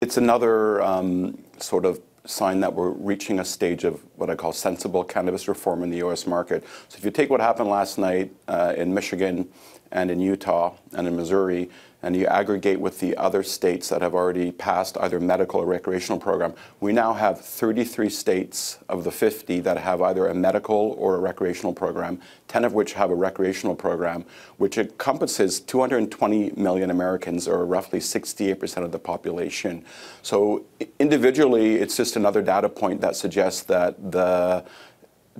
It's another sort of sign that we're reaching a stage of what I call sensible cannabis reform in the U.S. market. So if you take what happened last night in Michigan and in Utah and in Missouri, and you aggregate with the other states that have already passed either medical or recreational program, we now have 33 states of the 50 that have either a medical or a recreational program, 10 of which have a recreational program, which encompasses 220 million Americans, or roughly 68% of the population. So individually, it's just another data point that suggests that the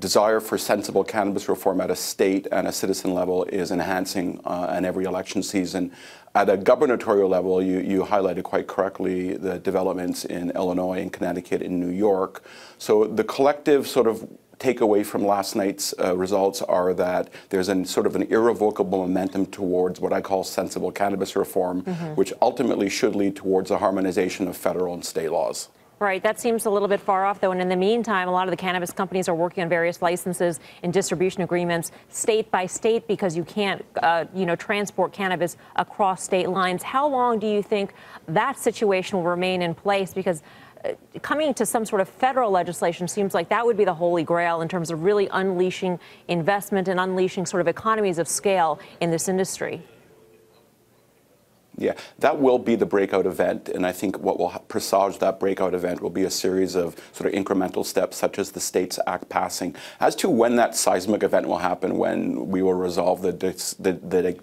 desire for sensible cannabis reform at a state and a citizen level is enhancing in every election season. At a gubernatorial level, you highlighted quite correctly the developments in Illinois and Connecticut and New York. So the collective sort of takeaway from last night's results are that there's sort of an irrevocable momentum towards what I call sensible cannabis reform, which ultimately should lead towards a harmonization of federal and state laws. Right. That seems a little bit far off, though. And in the meantime, a lot of the cannabis companies are working on various licenses and distribution agreements state by state because you can't, transport cannabis across state lines. How long do you think that situation will remain in place? Because coming to some sort of federal legislation seems like that would be the holy grail in terms of really unleashing investment and unleashing sort of economies of scale in this industry. Yeah, that will be the breakout event, and I think what will presage that breakout event will be a series of sort of incremental steps, such as the States Act passing. As to when that seismic event will happen, when we will resolve the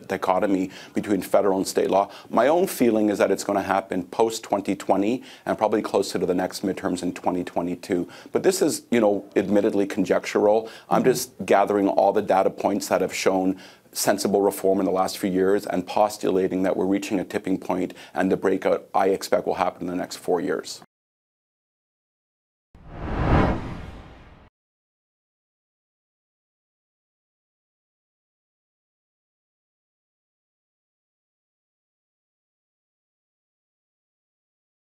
dichotomy between federal and state law, my own feeling is that it's going to happen post-2020 and probably closer to the next midterms in 2022. But this is, admittedly conjectural. I'm just gathering all the data points that have shown sensible reform in the last few years and postulating that we're reaching a tipping point, and the breakout I expect will happen in the next 4 years.